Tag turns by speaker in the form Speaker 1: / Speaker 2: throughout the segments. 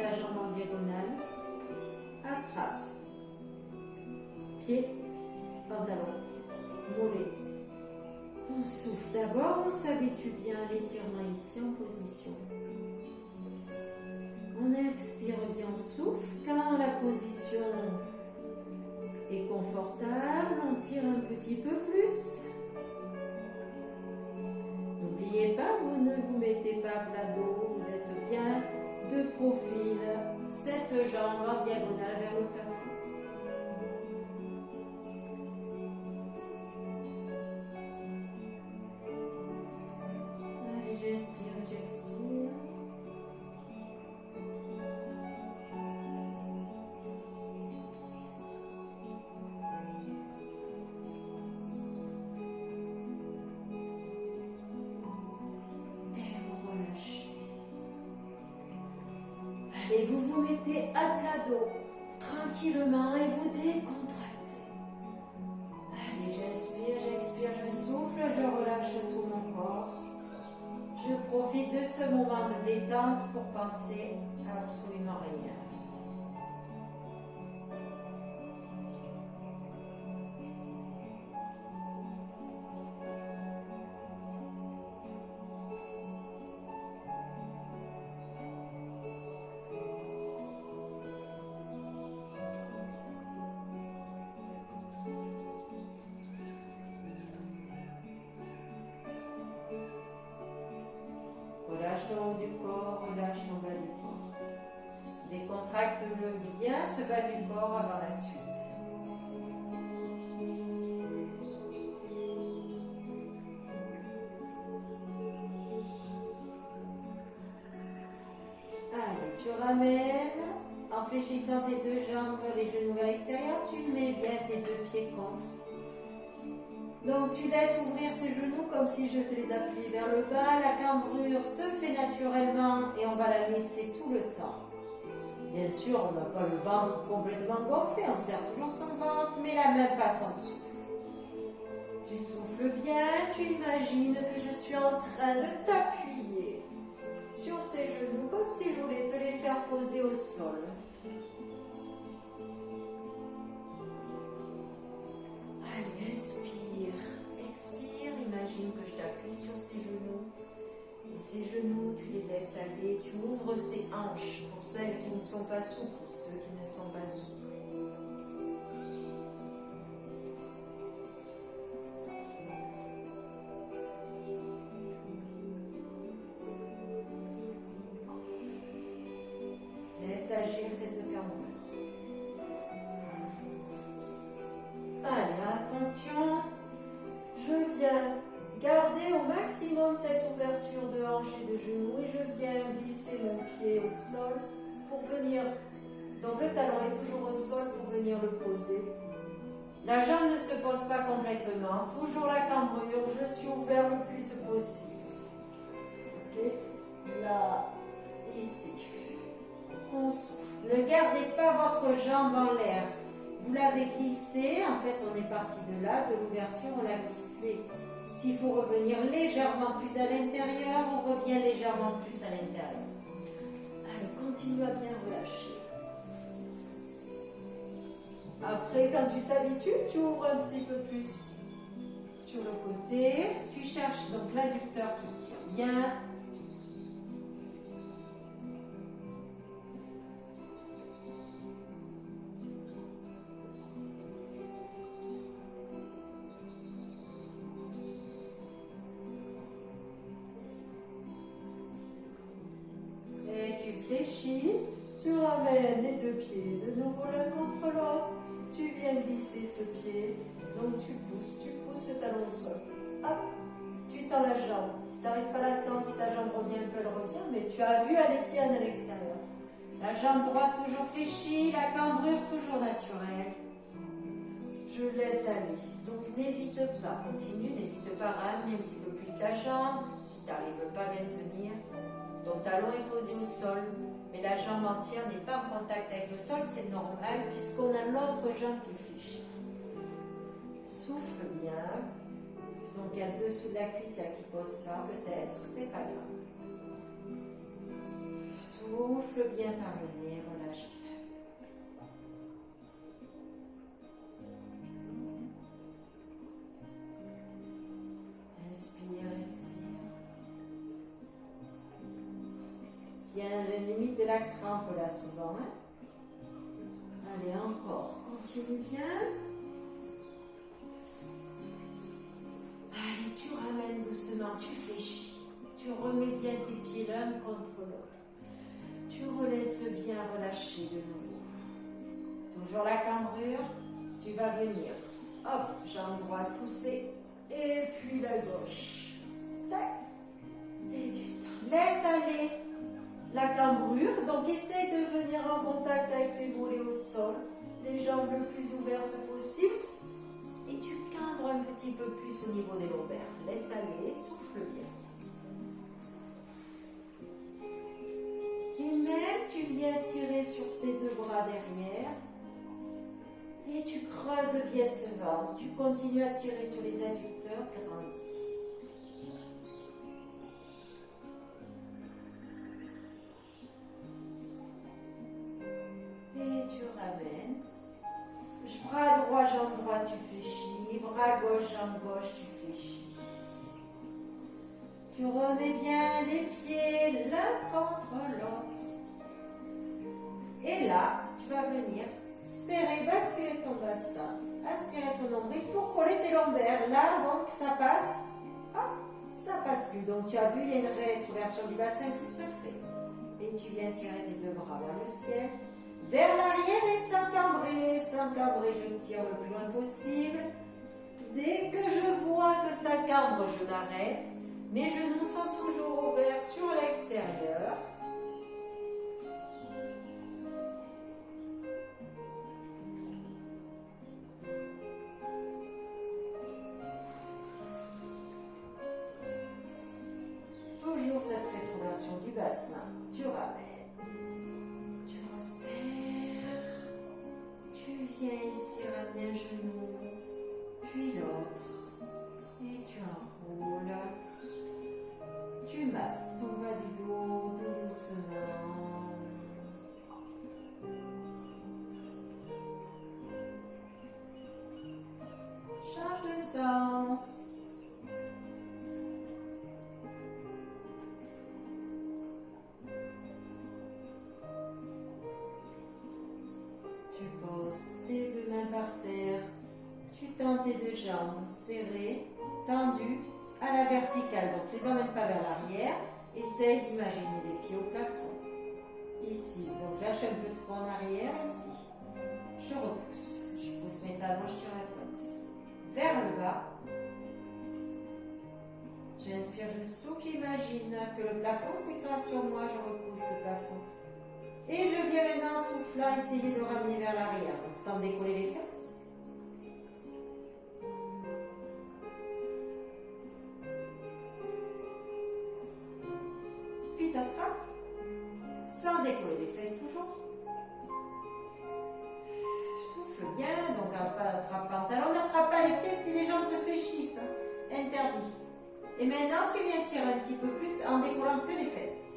Speaker 1: ta jambe en diagonale. Attrape. Pied, pantalon, mollet. On souffle d'abord, on s'habitue bien à l'étirement ici en position. On expire bien, on souffle. Quand la position est confortable, on tire un petit peu plus. N'oubliez pas, vous ne vous mettez pas à plat dos, vous êtes bien de profil, cette jambe en diagonale vers le plafond. Allez, j'inspire et j'expire. Et vous vous mettez à plat dos, tranquillement, et vous décontractez. Allez, j'inspire, j'expire, je souffle, je relâche tout mon corps. Je profite de ce moment de détente pour penser à absolument rien. Relâche ton haut du corps, relâche ton bas du corps. Décontracte-le bien, ce bas du corps avant la suite. Allez, tu ramènes, en fléchissant tes deux jambes, les genoux vers l'extérieur, tu mets bien tes deux pieds contre. Donc tu laisses ouvrir ces genoux comme si je te les appuyais vers le bas. La cambrure se fait naturellement et on va la laisser tout le temps. Bien sûr, on n'a pas le ventre complètement gonflé, on serre toujours son ventre, mais la main passe en dessous. Tu souffles bien, tu imagines que je suis en train de t'appuyer sur ces genoux comme si je voulais te les faire poser au sol. Allez, inspire. Expire, imagine que je t'appuie sur ces genoux. Et ces genoux, tu les laisses aller, tu ouvres ces hanches pour celles qui ne sont pas souples, pour ceux qui ne sont pas souples. Laisse agir cette cambrure. Allez, attention. Je viens garder au maximum cette ouverture de hanche et de genoux et je viens glisser mon pied au sol pour venir, donc le talon est toujours au sol pour venir le poser. La jambe ne se pose pas complètement, toujours la cambrure, je suis ouvert le plus possible. Ok, là, ici, on souffle. Ne gardez pas votre jambe en l'air. Vous l'avez glissé, en fait on est parti de là, de l'ouverture, on l'a glissé. S'il faut revenir légèrement plus à l'intérieur, on revient légèrement plus à l'intérieur. Allez, continue à bien relâcher. Après, quand tu t'habitues, tu ouvres un petit peu plus sur le côté. Tu cherches donc l'adducteur qui tire bien. Fléchis, tu ramènes les deux pieds de nouveau l'un contre l'autre, tu viens glisser ce pied, donc tu pousses le talon au sol, hop, tu tends la jambe, si tu n'arrives pas à la tendre, si ta jambe revient un peu, elle revient, mais tu as vu, elle est bien à l'extérieur. La jambe droite toujours fléchie, la cambrure toujours naturelle. Je laisse aller, donc n'hésite pas, continue, n'hésite pas à ramener un petit peu plus la jambe, si tu n'arrives pas à maintenir. Ton talon est posé au sol, mais la jambe entière n'est pas en contact avec le sol, c'est normal puisqu'on a l'autre jambe qui fléchit. Souffle bien. Donc il y a le dessous de la cuisse là qui ne pose pas peut-être, c'est pas grave. Souffle. souffle bien par le nez, relâche bien. Inspire, expire. Tiens la limite de la crampe là souvent. Hein? Allez, encore. Continue bien. Allez, tu ramènes doucement, tu fléchis. Tu remets bien tes pieds l'un contre l'autre. Tu laisses bien relâcher de nouveau. Toujours la cambrure. Tu vas venir. Hop, jambe droite poussée. Et puis la gauche. Tac. Et du temps. Laisse aller la cambrure. Donc, essaye de venir en contact avec tes mollets au sol. Les jambes le plus ouvertes possible. Et tu cambres un petit peu plus au niveau des lombaires. Laisse aller, souffle bien. Et même, tu viens tirer sur tes deux bras derrière. Et tu creuses bien ce ventre. Tu continues à tirer sur les adducteurs grandis. Et tu ramènes. Bras droit, jambe droite, tu fléchis. Bras gauche, jambe gauche, tu fléchis. Tu remets bien les pieds l'un contre l'autre. Et là, tu vas venir serrer, basculer ton bassin, aspirer ton nombril pour coller tes lombaires. Là, donc, ça passe. Hop, ça passe plus. Donc, tu as vu, il y a une rétroversion du bassin qui se fait. Et tu viens tirer tes deux bras vers le ciel. Vers l'arrière et sans cambrer. Sans cambrer, je tire le plus loin possible. Dès que je vois que ça cambre, je l'arrête. Mes genoux sont toujours ouverts sur l'extérieur. Toujours cette rétroversion du bassin. Tu ramènes. Tu resserres. Tu viens ici ramener un genou, puis l'autre. Et tu enroules. Tu masses ton bas du dos tout doucement. Change de sens. Tu poses tes deux mains par terre. Tu tends tes deux jambes serrées, tendues, à la verticale, donc les emmène pas vers l'arrière. Essaye d'imaginer les pieds au plafond. Ici, donc lâche un peu trop en arrière, ici. Je repousse. Je pousse mes talons, je tire la pointe. Vers le bas. J'inspire, je souffle, j'imagine que le plafond s'écrase sur moi, je repousse le plafond. Et je viens maintenant, soufflant, essayer de ramener vers l'arrière, donc sans décoller les fesses. Puis t'attrapes, sans décoller les fesses toujours. Souffle bien, donc attrape pantalon, n'attrape pas les pieds si les jambes se fléchissent. Interdit. Et maintenant, tu viens tirer un petit peu plus en décollant que les fesses.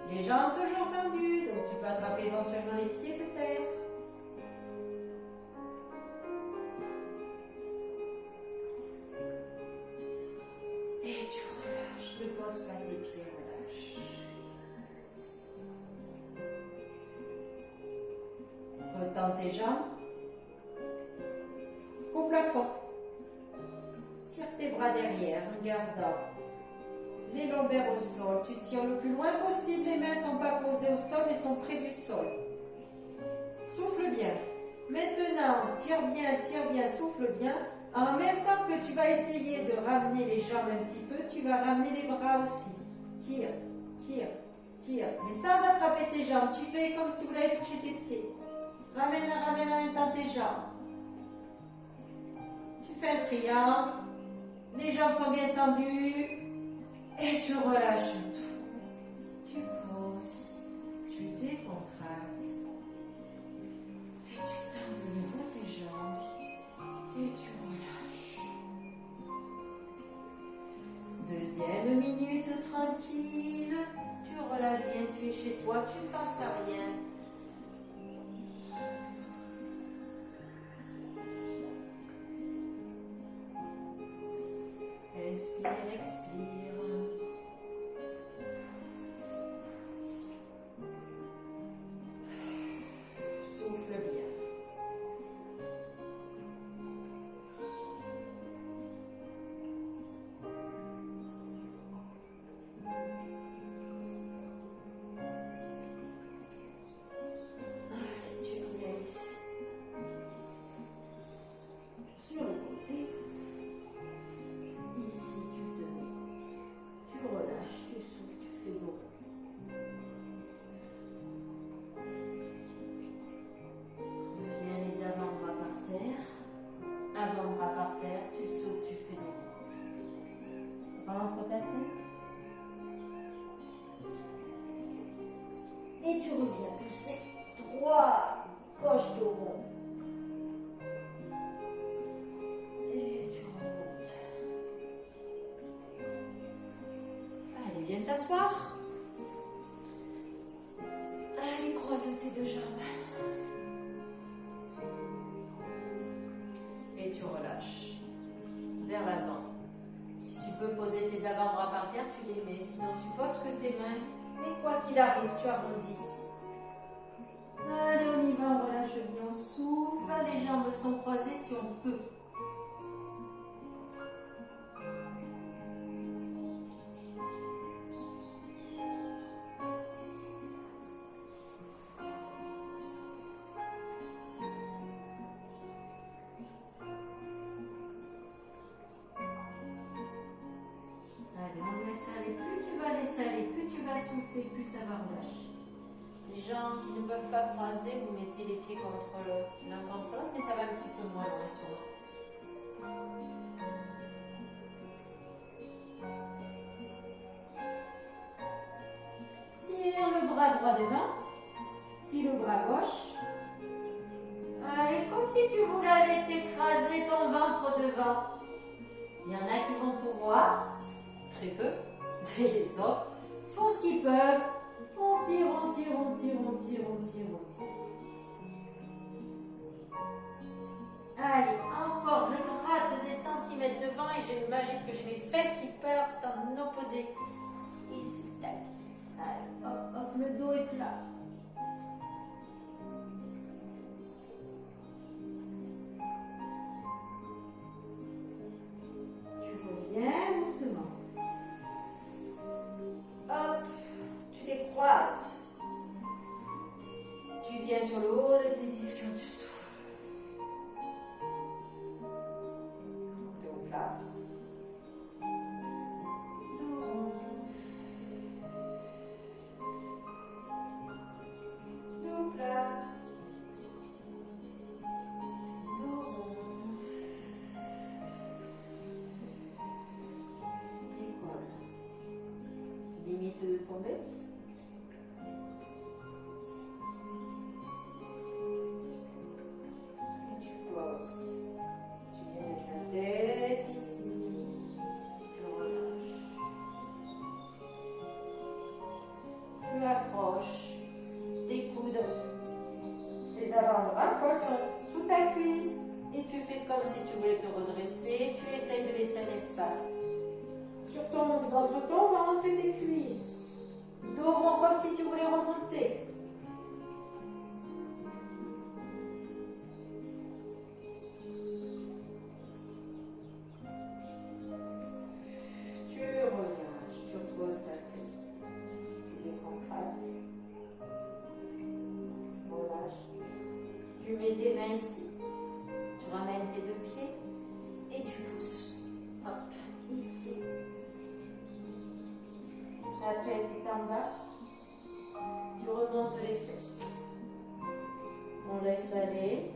Speaker 1: Les jambes toujours tendues, donc tu peux attraper éventuellement les pieds peut-être. Et tu relâches, ne pose pas tes pieds, relâche. Retends tes jambes. Au plafond. Tire tes bras derrière en gardant les lombaires au sol. Tu tires le plus loin possible. Les mains ne sont pas posées au sol, mais sont près du sol. Souffle bien. Maintenant, tire bien, souffle bien. En même temps que tu vas essayer de ramener les jambes un petit peu, tu vas ramener les bras aussi. Tire, tire, tire. Mais sans attraper tes jambes. Tu fais comme si tu voulais toucher tes pieds. Ramène-la en même temps tes jambes. Tu fais un triangle. Les jambes sont bien tendues. Et tu relâches tout. Tu poses. Tu décontractes. Et tu tends de nouveau tes jambes. Et tu relâches. Deuxième minute tranquille. Tu relâches bien. Tu es chez
Speaker 2: chez toi, tu ne penses à rien. Inspire, expire. Souffle bien.
Speaker 1: Allez, tu viens ici. Sur le côté. Ici, tu te mets. Tu relâches, tu souffles, tu fais dos. Reviens les avant-bras par terre. Avant-bras par terre, tu souffles, tu fais dos. Rentre ta tête. Et tu reviens pousser droit, gauche, dos rond. Et tu remontes. Allez, viens t'asseoir. Allez, croise tes deux jambes.
Speaker 2: Et tu relâches vers l'avant. Si tu peux poser tes avant-bras par terre, tu les mets. Sinon, tu poses que tes mains. Mais quoi qu'il arrive, tu arrondis ici. Allez, on y va, on relâche bien, on souffle. Les jambes sont croisées si on peut. Allez, on laisse aller. Plus tu vas laisser aller, plus tu vas souffler, plus ça va relâcher. Les jambes qui ne peuvent pas croiser, vous mettez les pieds contre l'un contre l'autre, mais ça va un petit peu moins loin sur l'autre. Tire le bras droit devant, puis le bras gauche. Allez, comme si tu voulais aller t'écraser ton ventre devant. Il y en a qui vont pouvoir, très peu, et les autres font ce qu'ils peuvent. On tire, on tire, on tire, on tire, on tire, on tire. Allez, encore, je gratte des centimètres devant et j'imagine que j'ai mes fesses qui partent en opposé. Ici, tac. Allez, hop, hop, le dos est plat. Tu reviens doucement. Hop, tu les croises. Tu viens sur le haut de tes ischions, tu souffles. Dos plat. Dos rond. Dos plat. Dos rond. Décolle. Limite de tomber. Et tu poses. Tu viens mettre la tête ici. Tu relâches. Tu accroches tes coudes, tes avant-bras sont sous ta cuisse. Et tu fais comme si tu voulais te redresser. Tu essayes de laisser un espace entre ton ventre et tes cuisses. Dos rond comme si tu voulais remonter. Tu relâches, tu reposes ta tête. Tu décontractes. Relâche. Tu mets tes mains ici. Tu ramènes tes deux pieds et tu pousses. Hop, ici. La tête est en bas. Tu remontes les fesses. On laisse aller.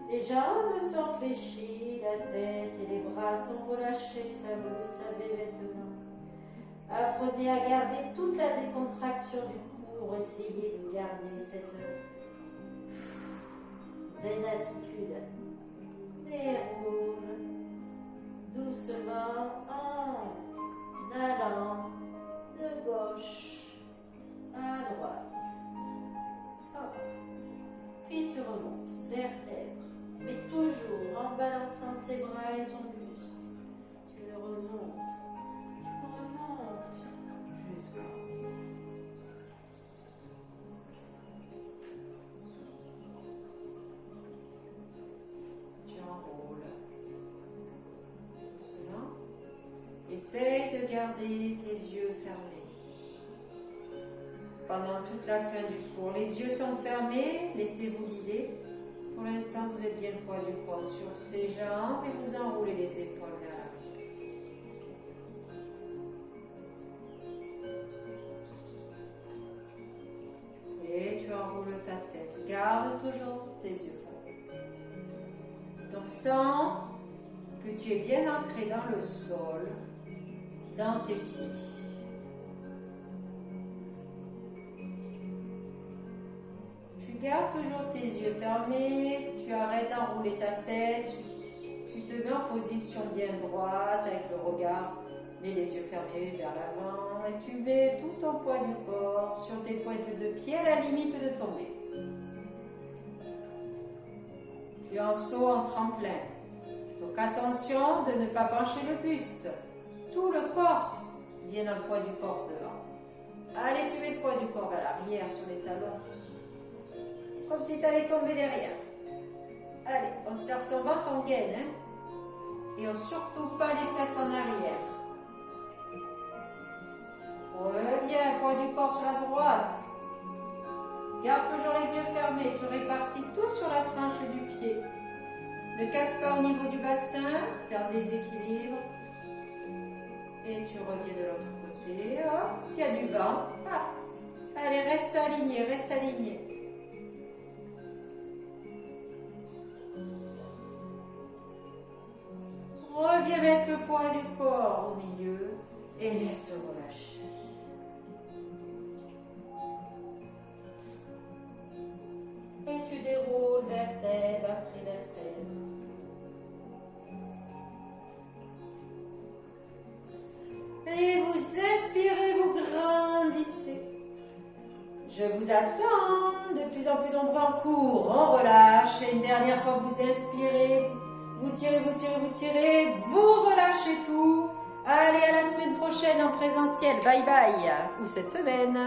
Speaker 2: Les jambes sont fléchies, la tête et les bras sont relâchés, ça vous le savez maintenant. Apprenez à garder toute la décontraction du cou pour essayer de garder cette zen attitude. Déroule doucement en allant de gauche à droite. Hop. Puis tu remontes, vertèbre, mais toujours en balançant ses bras et son buste. Tu le remontes jusqu'en haut. Tu enroules doucement. Essaye de garder tes yeux fermés. Pendant toute la fin du cours, les yeux sont fermés, laissez-vous guider. Pour l'instant, vous êtes bien le poids du corps sur ses jambes et vous enroulez les épaules vers l'arrière. Et tu enroules ta tête. Garde toujours tes yeux fermés. Donc, sens que tu es bien ancré dans le sol, dans tes pieds. Tu gardes toujours tes yeux fermés, tu arrêtes d'enrouler ta tête, tu te mets en position bien droite avec le regard, mets les yeux fermés vers l'avant et tu mets tout ton poids du corps sur tes pointes de pied à la limite de tomber. Tu es en saut en tremplin, donc attention de ne pas pencher le buste, tout le corps vient dans le poids du corps devant. Allez, tu mets le poids du corps vers l'arrière sur les talons. Comme si tu allais tomber derrière. Allez, on serre son ventre en gaine. Et on surtout pas les fesses en arrière. Reviens, poids du corps sur la droite. Garde toujours les yeux fermés. Tu répartis tout sur la tranche du pied. Ne casse pas au niveau du bassin. Tu es en déséquilibre. Et tu reviens de l'autre côté. Hop, il y a du vent. Paf. Allez, reste aligné, reste aligné. Reviens mettre le poids du corps au milieu et laisse relâcher. Et tu déroules vertèbre après vertèbre. Et vous inspirez, vous grandissez. Je vous attends de plus en plus nombreux en cours. On relâche. Et une dernière fois, vous inspirez. Vous tirez, vous tirez, vous tirez, vous relâchez tout. Allez, à la semaine prochaine en présentiel. Bye bye. Ou cette semaine.